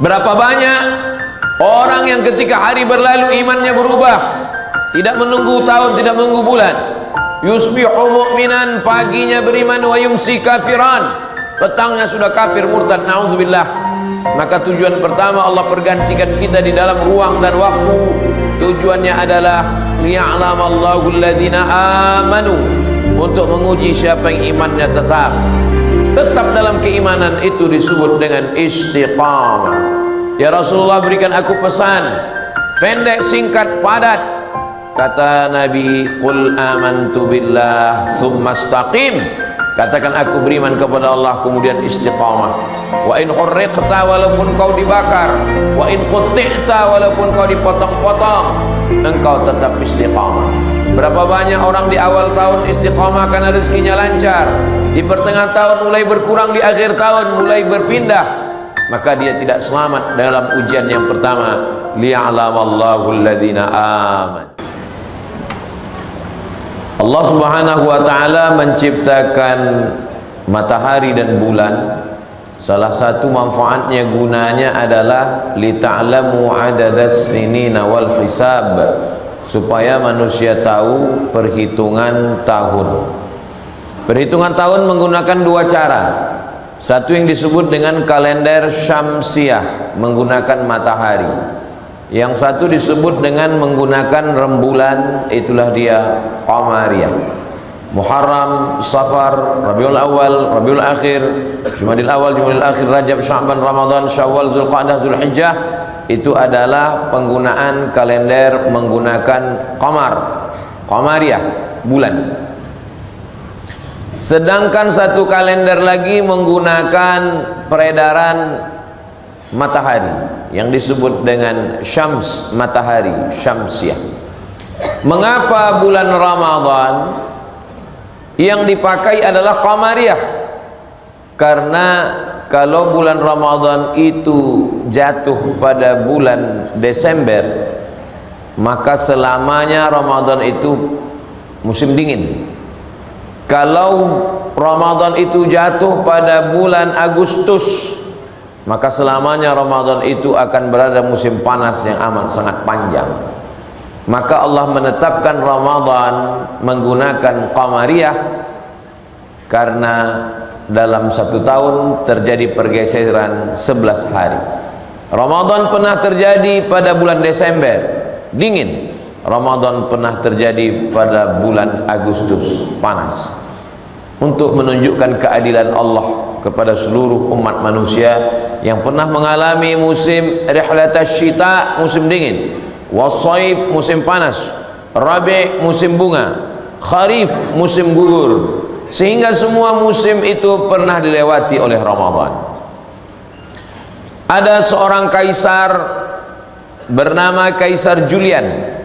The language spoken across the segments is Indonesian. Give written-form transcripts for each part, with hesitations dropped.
Berapa banyak orang yang ketika hari berlalu imannya berubah, tidak menunggu tahun, tidak menunggu bulan. Yusbihu mu'minan, paginya beriman, wa yumsi kafiran, petangnya sudah kafir murtad, na'udzubillah. Maka tujuan pertama Allah pergantikan kita di dalam ruang dan waktu. Tujuannya adalah liya'lamallahu alladhina amanu, untuk menguji siapa yang imannya tetap dalam keimanan. Itu disebut dengan istiqamah. Ya Rasulullah, berikan aku pesan pendek, singkat, padat. Kata Nabi, qul amantu billah tsumma istaqim, katakan aku beriman kepada Allah, kemudian istiqamah. Wa in hurriqta, walaupun kau dibakar, wa in qutti'ta, walaupun kau dipotong-potong, engkau tetap istiqamah. Berapa banyak orang di awal tahun istiqamah karena rezekinya lancar, di pertengahan tahun mulai berkurang, di akhir tahun mulai berpindah, maka dia tidak selamat dalam ujian yang pertama, liya'lamallahu alladhina amanu. Allah Subhanahu wa ta'ala menciptakan matahari dan bulan. Salah satu manfaatnya, gunanya adalah lita'lamu adadas sinina wal hisab, supaya manusia tahu perhitungan tahun. Perhitungan tahun menggunakan dua cara. Satu yang disebut dengan kalender syamsiah, menggunakan matahari. Yang satu disebut dengan menggunakan rembulan, itulah dia qamariyah. Muharram, Safar, Rabiul Awal, Rabiul Akhir, Jumadil Awal, Jumadil Akhir, Rajab, Sya'ban, Ramadan, Syawal, Zulqa'dah, Zulhijjah, itu adalah penggunaan kalender menggunakan qamar, qamariyah, bulan. Sedangkan satu kalender lagi menggunakan peredaran matahari yang disebut dengan syams, matahari syamsiah. Mengapa bulan Ramadan yang dipakai adalah qamariyah? Karena kalau bulan Ramadan itu jatuh pada bulan Desember, maka selamanya Ramadan itu musim dingin. Kalau Ramadan itu jatuh pada bulan Agustus, maka selamanya Ramadan itu akan berada musim panas yang amat sangat panjang. Maka Allah menetapkan Ramadan menggunakan qamariyah karena dalam satu tahun terjadi pergeseran 11 hari. Ramadan pernah terjadi pada bulan Desember, dingin. Ramadan pernah terjadi pada bulan Agustus, panas. Untuk menunjukkan keadilan Allah kepada seluruh umat manusia yang pernah mengalami musim rihlatas syita, musim dingin, wasaif, musim panas, rabi, musim bunga, kharif, musim gugur, sehingga semua musim itu pernah dilewati oleh Ramadan. Ada seorang kaisar bernama Kaisar Julian.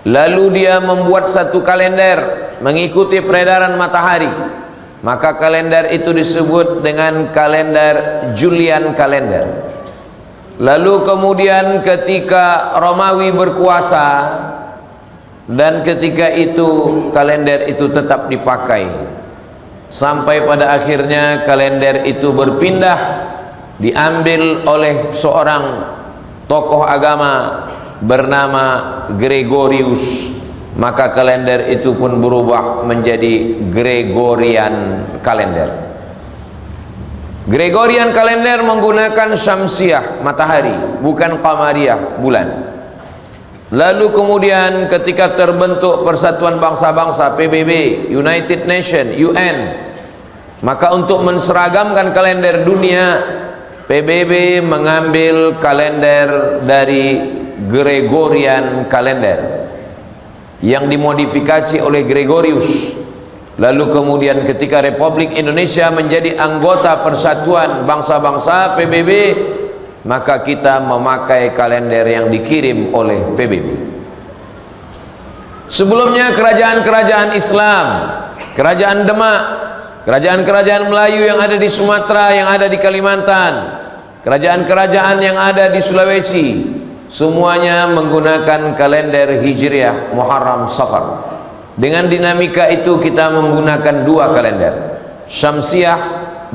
Lalu dia membuat satu kalender mengikuti peredaran matahari. Maka kalender itu disebut dengan kalender Julian kalender. Lalu kemudian ketika Romawi berkuasa, dan ketika itu kalender itu tetap dipakai, sampai pada akhirnya kalender itu berpindah, diambil oleh seorang tokoh agama bernama Gregorius. Maka kalender itu pun berubah menjadi Gregorian kalender. Gregorian kalender menggunakan syamsiah, matahari, bukan qamariyah, bulan. Lalu kemudian ketika terbentuk Persatuan Bangsa-Bangsa, PBB, United Nation, UN, maka untuk menseragamkan kalender dunia, PBB mengambil kalender dari Gregorian kalender yang dimodifikasi oleh Gregorius. Lalu kemudian ketika Republik Indonesia menjadi anggota Persatuan Bangsa-Bangsa, PBB, maka kita memakai kalender yang dikirim oleh PBB. Sebelumnya kerajaan-kerajaan Islam, kerajaan Demak, kerajaan-kerajaan Melayu yang ada di Sumatera, yang ada di Kalimantan, kerajaan-kerajaan yang ada di Sulawesi, semuanya menggunakan kalender Hijriah, Muharram, Safar. Dengan dinamika itu kita menggunakan dua kalender, Syamsiah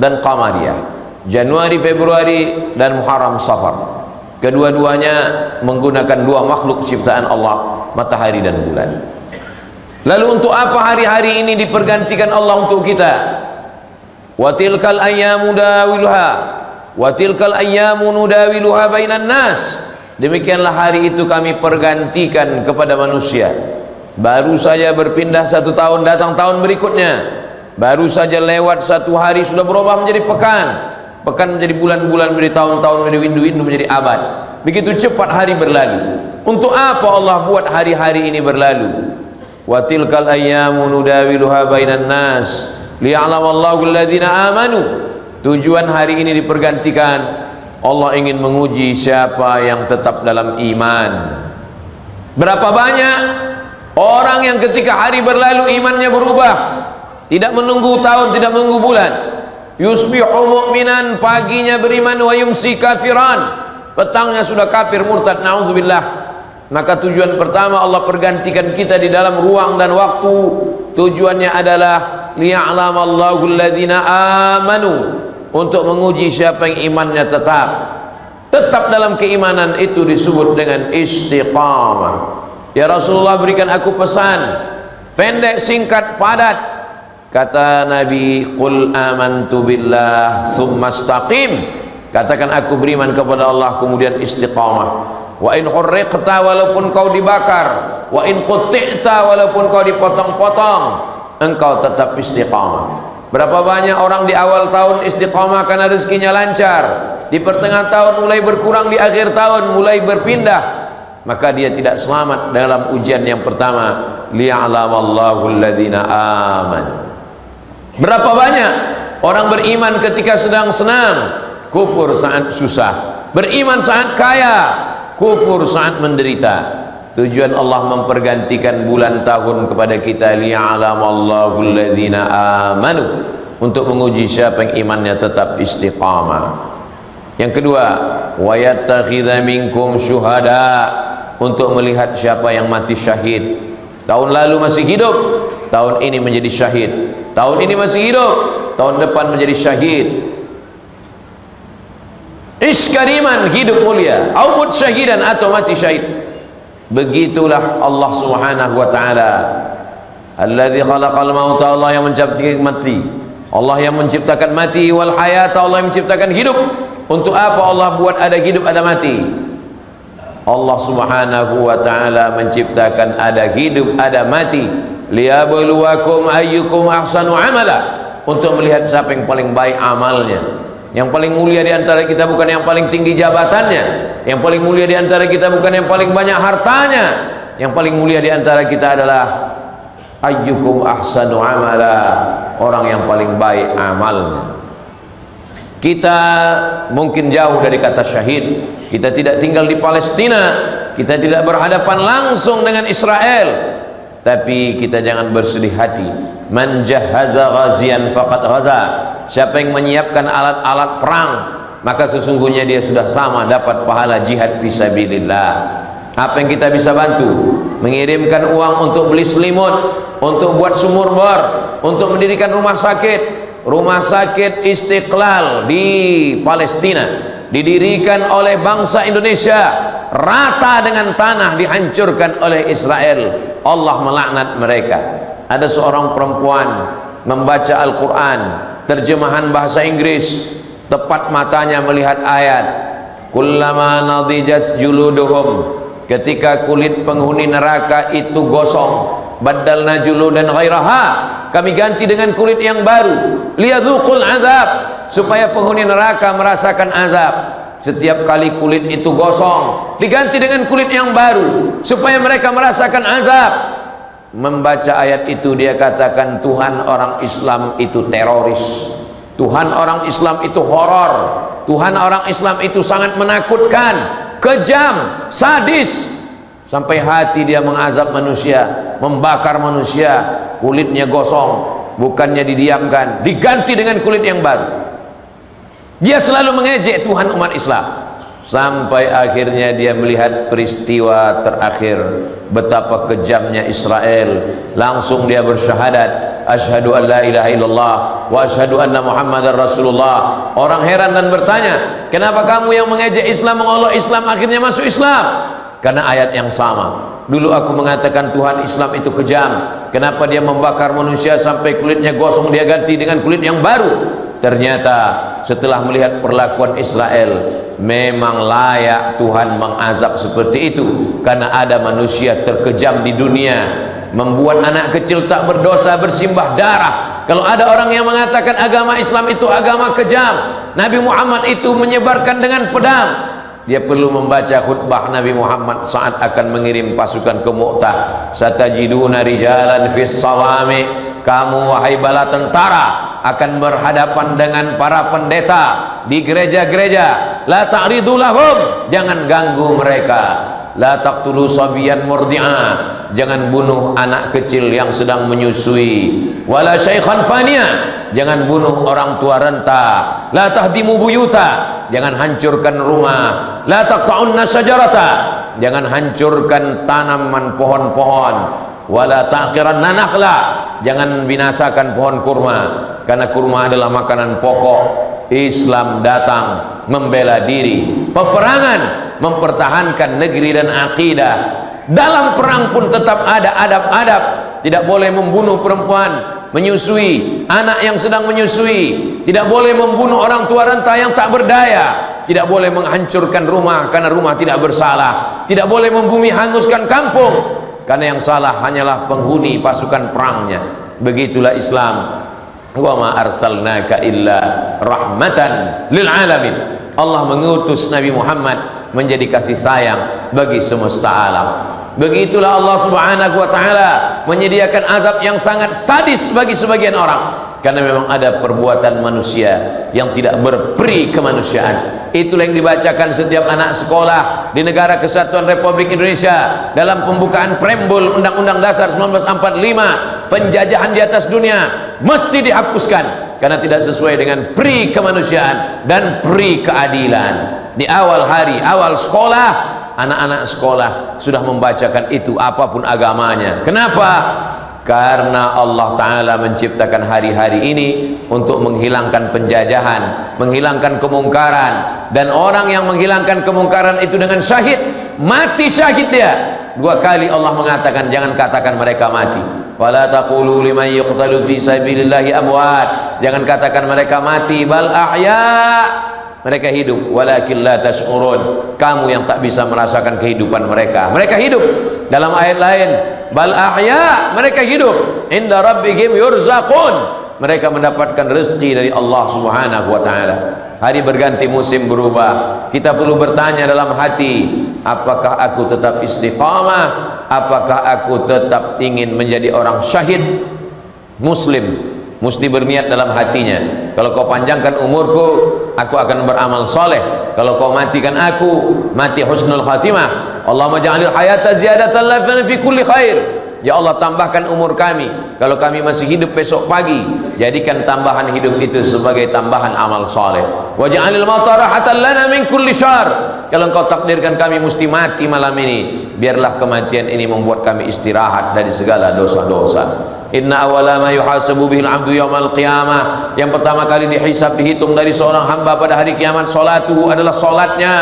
dan Qamariyah, Januari, Februari, dan Muharram, Safar. Kedua-duanya menggunakan dua makhluk ciptaan Allah, matahari dan bulan. Lalu untuk apa hari-hari ini dipergantikan Allah untuk kita? Wa tilkal ayyamu dawiluha wa tilkal ayyamu nudawiluha bainan nas. Demikianlah hari itu kami pergantikan kepada manusia. Baru saja berpindah 1 tahun, datang tahun berikutnya. Baru saja lewat 1 hari sudah berubah menjadi pekan, pekan menjadi bulan-bulan, menjadi tahun-tahun, menjadi windu-windu, menjadi abad. Begitu cepat hari berlalu. Untuk apa Allah buat hari-hari ini berlalu? Wa tilkal ayyamu nudawiluha bainan nas liya'lamallahu alladhina amanu. Tujuan hari ini dipergantikan, Allah ingin menguji siapa yang tetap dalam iman. Berapa banyak orang yang ketika hari berlalu imannya berubah, tidak menunggu tahun, tidak menunggu bulan. Yusbihu mu'minan, paginya beriman, wa yumsi kafiran, petangnya sudah kafir murtad, na'udzubillah. Maka tujuan pertama Allah pergantikan kita di dalam ruang dan waktu. Tujuannya adalah liya'lamallahu alladhina amanu, untuk menguji siapa yang imannya tetap dalam keimanan. Itu disebut dengan istiqamah. Ya Rasulullah, berikan aku pesan pendek, singkat, padat. Kata Nabi, qul amantu billah tsumma istaqim. Katakan aku beriman kepada Allah, kemudian istiqamah. Wa in hurriqta, walaupun kau dibakar, wa in qutti'ta, walaupun kau dipotong-potong, engkau tetap istiqamah. Berapa banyak orang di awal tahun istiqamah karena rezekinya lancar, di pertengahan tahun mulai berkurang, di akhir tahun mulai berpindah, maka dia tidak selamat dalam ujian yang pertama, liya'lamallahu alladhina amanu. Berapa banyak orang beriman ketika sedang senang, kufur saat susah, beriman saat kaya, kufur saat menderita. Tujuan Allah mempergantikan bulan tahun kepada kita, liya'lamallahu alladhina amanu, untuk menguji siapa yang imannya tetap istiqamah. Yang kedua, wa yattakhidha minkum syuhada, untuk melihat siapa yang mati syahid. Tahun lalu masih hidup, tahun ini menjadi syahid. Tahun ini masih hidup, tahun depan menjadi syahid. Iskariman, hidup mulia, au mut syahidan, atau mati syahid. Begitulah Allah Subhanahu wa taala. Alladzi khalaqal mauta, Allah yang menciptakan mati. Allah yang menciptakan mati, wal hayata, Allah yang menciptakan hidup. Untuk apa Allah buat ada hidup, ada mati? Allah Subhanahu wa taala menciptakan ada hidup, ada mati, liyabluwakum ayyukum ahsanu amala, untuk melihat siapa yang paling baik amalnya. Yang paling mulia di antara kita bukan yang paling tinggi jabatannya, yang paling mulia di antara kita bukan yang paling banyak hartanya. Yang paling mulia di antara kita adalah ayyukum ahsanu amala, orang yang paling baik amalnya. Kita mungkin jauh dari kata syahid, kita tidak tinggal di Palestina, kita tidak berhadapan langsung dengan Israel, tapi kita jangan bersedih hati. Man jahaza ghazian faqad ghaza, siapa yang menyiapkan alat-alat perang, maka sesungguhnya dia sudah sama dapat pahala jihad fisabilillah. Apa yang kita bisa bantu? Mengirimkan uang untuk beli selimut, untuk buat sumur bor, untuk mendirikan rumah sakit. Rumah sakit Istiqlal di Palestina didirikan oleh bangsa Indonesia, rata dengan tanah dihancurkan oleh Israel. Allah melaknat mereka. Ada seorang perempuan membaca Al-Quran, terjemahan bahasa Inggris, tepat matanya melihat ayat kullama nadijat juluduhum, ketika kulit penghuni neraka itu gosong, badalna juludan ghairaha, kami ganti dengan kulit yang baru, liyadzuqul azab, supaya penghuni neraka merasakan azab. Setiap kali kulit itu gosong, diganti dengan kulit yang baru supaya mereka merasakan azab. Membaca ayat itu dia katakan, Tuhan orang Islam itu teroris, Tuhan orang Islam itu horor, Tuhan orang Islam itu sangat menakutkan, kejam, sadis. Sampai hati dia mengazab manusia, membakar manusia, kulitnya gosong, bukannya didiamkan, diganti dengan kulit yang baru. Dia selalu mengejek Tuhan umat Islam, sampai akhirnya dia melihat peristiwa terakhir, betapa kejamnya Israel. Langsung dia bersyahadat, asyhadu an la ilaha illallah wa asyhadu anna Muhammadar Rasulullah. Orang heran dan bertanya, kenapa kamu yang mengejek Islam, mengolok Islam akhirnya masuk Islam? Karena ayat yang sama. Dulu aku mengatakan Tuhan Islam itu kejam, kenapa dia membakar manusia sampai kulitnya gosong, dia ganti dengan kulit yang baru? Ternyata setelah melihat perlakuan Israel, memang layak Tuhan mengazab seperti itu, karena ada manusia terkejam di dunia, membuat anak kecil tak berdosa bersimbah darah. Kalau ada orang yang mengatakan agama Islam itu agama kejam, Nabi Muhammad itu menyebarkan dengan pedang, dia perlu membaca khutbah Nabi Muhammad saat akan mengirim pasukan ke Mu'tah. Satajiduna rijalan fis sawami, kamu wahai bala tentara akan berhadapan dengan para pendeta di gereja-gereja. La ta'ridu lahum, jangan ganggu mereka. La taqtulu sabiyan murdi'a, jangan bunuh anak kecil yang sedang menyusui. Wala syaikhan faniya, jangan bunuh orang tua renta. La tahdimu buyuta, jangan hancurkan rumah. La taqta'unna syajarata, jangan hancurkan tanaman pohon-pohon. Wala taqiranna nakhla, jangan binasakan pohon kurma, karena kurma adalah makanan pokok. Islam datang membela diri, peperangan mempertahankan negeri dan akidah. Dalam perang pun tetap ada adab-adab. Tidak boleh membunuh perempuan menyusui, anak yang sedang menyusui. Tidak boleh membunuh orang tua renta yang tak berdaya. Tidak boleh menghancurkan rumah karena rumah tidak bersalah. Tidak boleh membumi hanguskan kampung, karena yang salah hanyalah penghuni pasukan perangnya. Begitulah Islam. Wa ma arsalnaka illa rahmatan lil alamin. Allah mengutus Nabi Muhammad menjadi kasih sayang bagi semesta alam. Begitulah Allah Subhanahu wa taala menyediakan azab yang sangat sadis bagi sebagian orang, karena memang ada perbuatan manusia yang tidak berperi kemanusiaan. Itulah yang dibacakan setiap anak sekolah di Negara Kesatuan Republik Indonesia dalam pembukaan preambul Undang-Undang Dasar 1945. Penjajahan di atas dunia mesti dihapuskan karena tidak sesuai dengan peri kemanusiaan dan peri keadilan. Di awal hari, awal sekolah, anak-anak sekolah sudah membacakan itu, apapun agamanya. Kenapa? Karena Allah Ta'ala menciptakan hari-hari ini untuk menghilangkan penjajahan, menghilangkan kemungkaran. Dan orang yang menghilangkan kemungkaran itu dengan syahid, mati syahid dia. 2 kali Allah mengatakan jangan katakan mereka mati. Wala taqulu liman yuqtalu fi sabilillahi amwat, jangan katakan mereka mati, bal ahya, mereka hidup. Walakin la tash'urun, kamu yang tak bisa merasakan kehidupan mereka. Mereka hidup. Dalam ayat lain, bal ahya, mereka hidup. Inda rabbihim yurzaqun, mereka mendapatkan rezeki dari Allah Subhanahu wa taala. Hari berganti, musim berubah. Kita perlu bertanya dalam hati, apakah aku tetap istiqamah? Apakah aku tetap ingin menjadi orang syahid? Muslim mesti berniat dalam hatinya, kalau kau panjangkan umurku, aku akan beramal soleh. Kalau kau matikan aku, mati husnul khatimah. Allahumma ja'alil hayata ziyadatan lana fi kulli khair. Ya Allah, tambahkan umur kami. Kalau kami masih hidup besok pagi, jadikan tambahan hidup itu sebagai tambahan amal soleh. Wa ja'alil mauta rahatan lana min kulli syarr. Kalau engkau takdirkan kami mesti mati malam ini, biarlah kematian ini membuat kami istirahat dari segala dosa-dosa. Inna awala ma yuhasabu bihil abdu yawmal qiyamah, yang pertama kali dihisab, dihitung dari seorang hamba pada hari kiamat, salatuhu, adalah salatnya.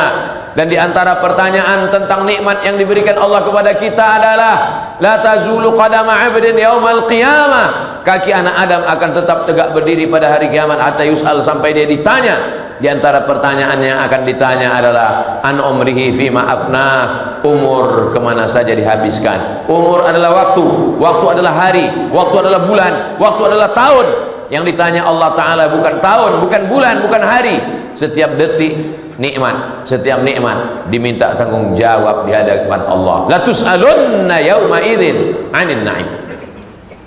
Dan diantara pertanyaan tentang nikmat yang diberikan Allah kepada kita adalah la tazulu qadama 'abdin yaumal qiyamah, kaki anak Adam akan tetap tegak berdiri pada hari kiamat hatta yus'al, sampai dia ditanya. Di antara pertanyaan yang akan ditanya adalah an umrihi fima afna, umur kemana saja dihabiskan. Umur adalah waktu, waktu adalah hari, waktu adalah bulan, waktu adalah tahun. Yang ditanya Allah Ta'ala bukan tahun, bukan bulan, bukan hari. Setiap detik nikmat, setiap nikmat diminta tanggung jawab di hadapan Allah. La tus'alunna yauma idzin 'anil na'im.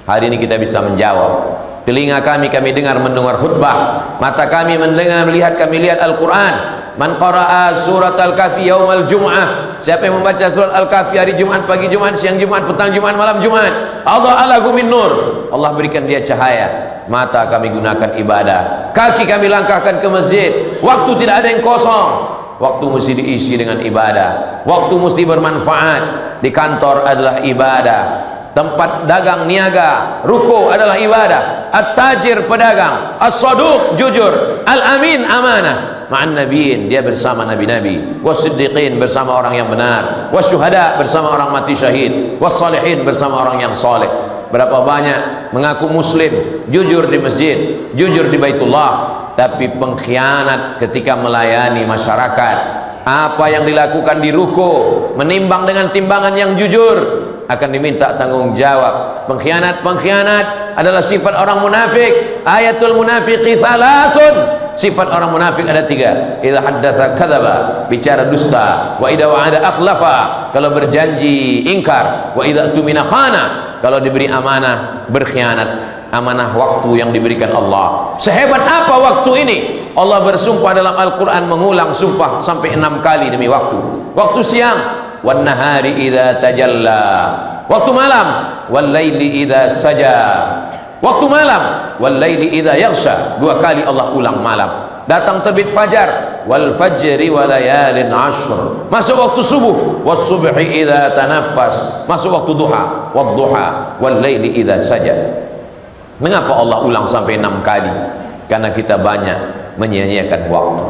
Hari ini kita bisa menjawab. Telinga kami dengar mendengar khutbah, mata kami mendengar melihat, kami lihat Al-Quran. Man qara'a surat Al-Kahfi yaumal jum'ah, siapa yang membaca surat Al-Kahfi hari Jumat, pagi Jumat, siang Jumat, petang Jumat, malam Jumat, Allah alahu min nur, Allah berikan dia cahaya. Mata kami gunakan ibadah, kaki kami langkahkan ke masjid. Waktu tidak ada yang kosong, waktu mesti diisi dengan ibadah, waktu mesti bermanfaat. Di kantor adalah ibadah, tempat dagang niaga, ruko adalah ibadah. At-tajir pedagang, as-saduq jujur, al-amin amanah. Ma'an nabiyin, dia bersama nabi-nabi, was-siddiqin bersama orang yang benar, was-syuhada bersama orang mati syahid, was-salihin bersama orang yang saleh. Berapa banyak mengaku muslim, jujur di masjid, jujur di Baitullah, tapi pengkhianat ketika melayani masyarakat. Apa yang dilakukan di ruko menimbang dengan timbangan yang jujur akan diminta tanggung jawab. Pengkhianat adalah sifat orang munafik. Ayatul munafiqi salasun. Sifat orang munafik ada 3. Idza haddatsa kadzaba, bicara dusta. Wa idza wa'ada akhlafa, kalau berjanji ingkar. Wa idza tumina khana, kalau diberi amanah berkhianat. Amanah waktu yang diberikan Allah. Sehebat apa waktu ini? Allah bersumpah dalam Al-Quran, mengulang sumpah sampai 6 kali demi waktu. Waktu siang, wan nahari idza tajalla, waktu malam, wal laili idza saja, waktu malam, wal laili idza yaghsha, 2 kali Allah ulang malam. Datang terbit fajar, wal fajri wa layalin ashr, masuk waktu subuh, was subhi idza tanaffas, masuk waktu duha, wad duha wal laili idza saja. Mengapa Allah ulang sampai 6 kali? Karena kita banyak menyia-nyiakan waktu.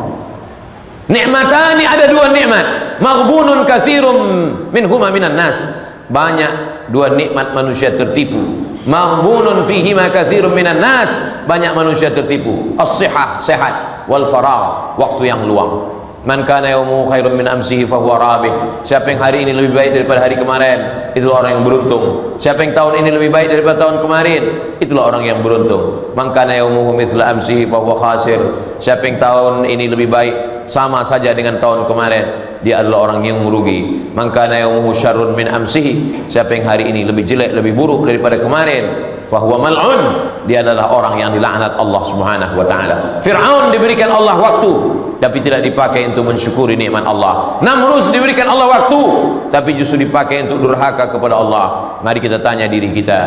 Nikmatani, ada 2 nikmat, maghbunun katsirum minhuma minan nas, banyak 2 nikmat manusia tertipu. Maghbunun fihima katsirum minan nas, banyak manusia tertipu. As-sihah, sehat, wal faragh, waktu yang luang. Man kana yaumu khairun min amsihi fahuwa rabih, siapa yang hari ini lebih baik daripada hari kemarin, itulah orang yang beruntung. Siapa yang tahun ini lebih baik daripada tahun kemarin, itulah orang yang beruntung. Man kana yaumuhu mithla amsihi fahuwa khasir, siapa yang tahun ini lebih baik sama saja dengan tahun kemarin, dia adalah orang yang merugi. Man kana yaumuhu syarrun min amsihi, siapa yang hari ini lebih jelek, lebih buruk daripada kemarin, fahuwa mal'un, dia adalah orang yang dilaknat Allah Subhanahu wa taala. Fir'aun diberikan Allah waktu tapi tidak dipakai untuk mensyukuri nikmat Allah. Namrus diberikan Allah waktu tapi justru dipakai untuk durhaka kepada Allah. Mari kita tanya diri kita,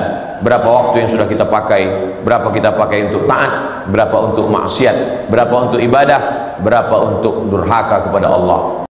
berapa waktu yang sudah kita pakai? Berapa kita pakai untuk taat? Berapa untuk maksiat? Berapa untuk ibadah? Berapa untuk durhaka kepada Allah?